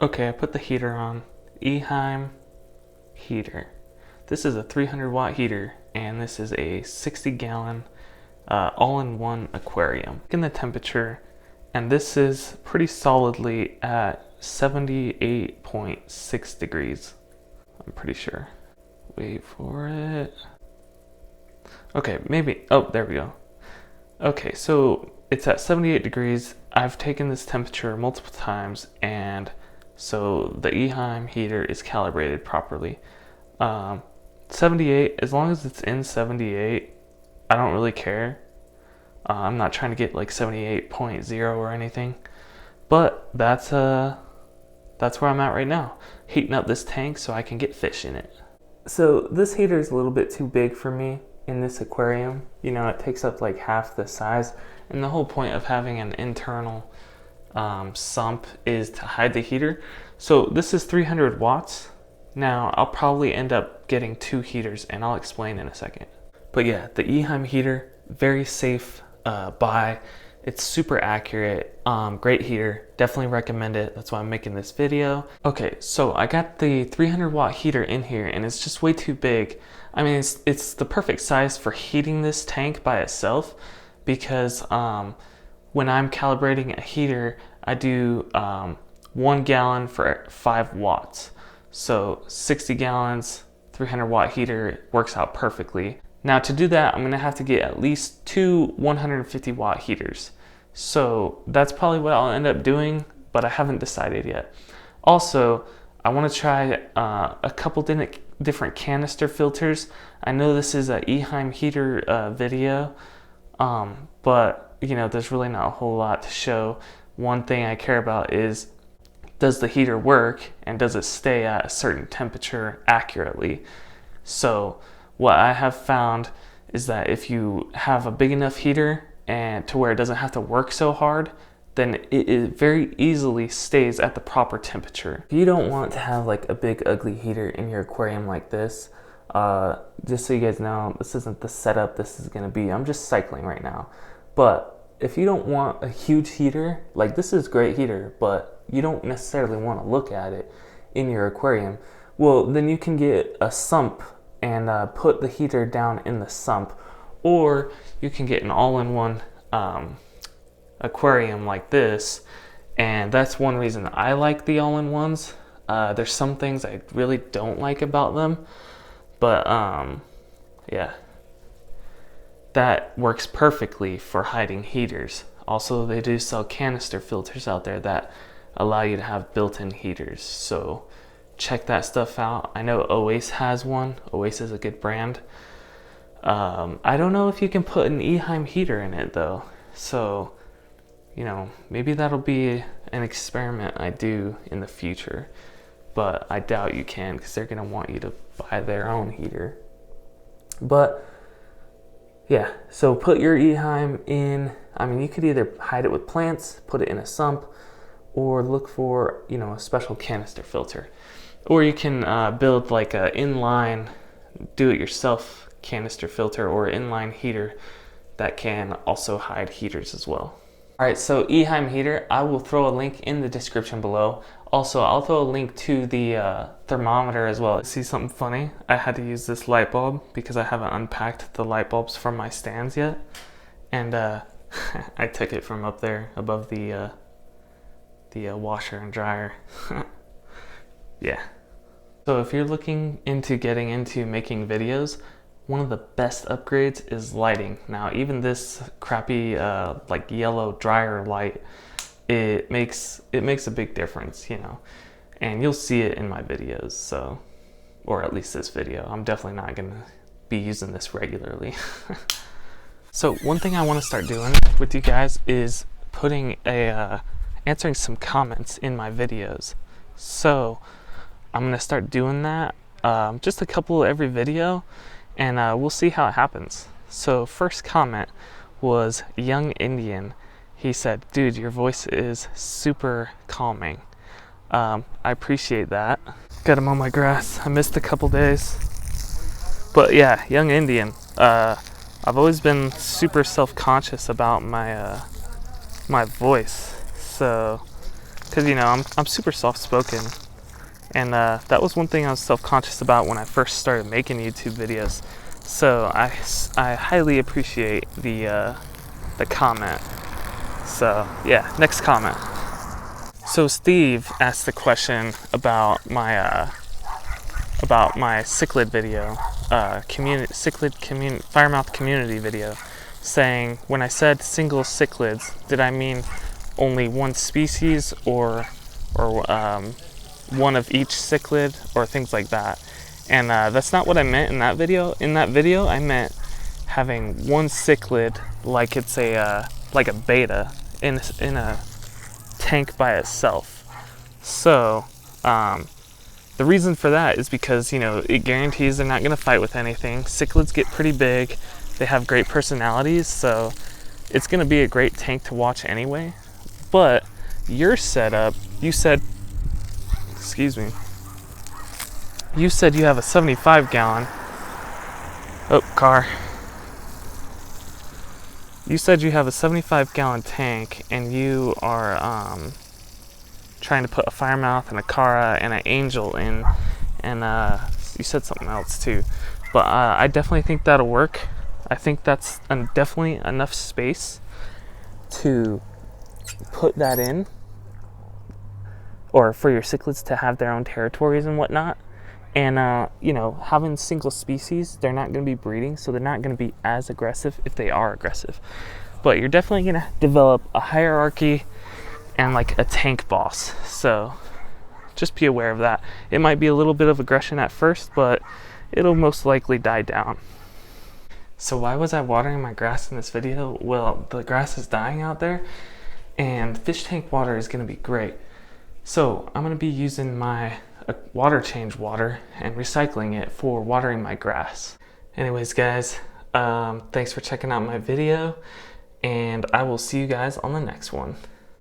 Okay, I put the heater on. Eheim heater. This is a 300 watt heater, and this is a 60-gallon all-in-one aquarium. In the temperature, and this is pretty solidly at 78.6 degrees. I'm pretty sure. Wait for it. Okay, maybe, oh, there we go. Okay, so it's at 78 degrees. I've taken this temperature multiple times, and so the Eheim heater is calibrated properly. 78, as long as it's in 78, I don't really care. I'm not trying to get like 78.0 or anything, but that's where I'm at right now, heating up this tank so I can get fish in it. So this heater is a little bit too big for me in this aquarium. You know, it takes up like half the size, and the whole point of having an internal sump is to hide the heater. So this is 300 watts. Now I'll probably end up getting 2 heaters, and I'll explain in a second. But yeah, the Eheim heater, very safe buy. It's super accurate, great heater, definitely recommend it. That's why I'm making this video. Okay, so I got the 300 watt heater in here, and it's just way too big. I mean, it's the perfect size for heating this tank by itself, because when I'm calibrating a heater, I do 1 gallon for 5 watts. So 60 gallons, 300 watt heater works out perfectly. Now to do that, I'm gonna have to get at least 2 150 watt heaters. So that's probably what I'll end up doing, but I haven't decided yet. Also, I wanna try a couple different canister filters. I know this is a Eheim heater video, but you know, there's really not a whole lot to show. One thing I care about is, does the heater work, and does it stay at a certain temperature accurately? So what I have found is that if you have a big enough heater and to where it doesn't have to work so hard, then it very easily stays at the proper temperature. If you don't want to have like a big ugly heater in your aquarium like this, just so you guys know, this isn't the setup this is gonna be. I'm just cycling right now. But if you don't want a huge heater, like this is a great heater, but you don't necessarily want to look at it in your aquarium, well, then you can get a sump and put the heater down in the sump, or you can get an all-in-one aquarium like this, and that's one reason I like the all-in-ones. There's some things I really don't like about them, but yeah, that works perfectly for hiding heaters. Also, they do sell canister filters out there that allow you to have built-in heaters, so check that stuff out. I know Oasis has one. Oasis is a good brand. I don't know if you can put an Eheim heater in it though, so you know, maybe that'll be an experiment I do in the future, but I doubt you can, because they're gonna want you to buy their own heater. But yeah, so put your Eheim in. I mean, you could either hide it with plants, put it in a sump, or look for, you know, a special canister filter. Or you can build like a inline, do-it-yourself canister filter or inline heater that can also hide heaters as well. All right, so Eheim heater, I will throw a link in the description below. Also, I'll throw a link to the thermometer as well. See something funny? I had to use this light bulb because I haven't unpacked the light bulbs from my stands yet. And I took it from up there above the washer and dryer. Yeah. So if you're looking into getting into making videos, one of the best upgrades is lighting. Now, even this crappy like yellow dryer light, it makes a big difference, you know, and you'll see it in my videos. So, or at least this video. I'm definitely not gonna be using this regularly. So one thing I want to start doing with you guys is putting answering some comments in my videos. So I'm gonna start doing that, just a couple every video, and we'll see how it happens. So first comment was Young Indian. He said, "Dude, your voice is super calming." I appreciate that. Got him on my grass. I missed a couple days, but yeah, Young Indian. I've always been super self-conscious about my my voice, so because you know I'm super soft-spoken, and that was one thing I was self-conscious about when I first started making YouTube videos. So I highly appreciate the comment. So yeah, next comment. So Steve asked the question about my cichlid video, firemouth community video, saying when I said single cichlids, did I mean only one species or one of each cichlid or things like that? And that's not what I meant in that video. In that video, I meant having one cichlid like it's a beta in a tank by itself. So the reason for that is because, you know, it guarantees they're not going to fight with anything. Cichlids get pretty big. They have great personalities, so it's going to be a great tank to watch anyway. But your setup, you said, excuse me, you said you have a 75 gallon. Oh, car. You said you have a 75 gallon tank and you are trying to put a firemouth and a cara and an angel in, and you said something else too. But I definitely think that'll work. I think that's definitely enough space to put that in, or for your cichlids to have their own territories and whatnot. And you know, having single species, they're not going to be breeding, so they're not going to be as aggressive if they are aggressive. But you're definitely going to develop a hierarchy and like a tank boss. So just be aware of that. It might be a little bit of aggression at first, but it'll most likely die down. So why was I watering my grass in this video? Well, the grass is dying out there, and fish tank water is going to be great. So I'm going to be using my water change water and recycling it for watering my grass. Anyways guys, thanks for checking out my video, and I will see you guys on the next one.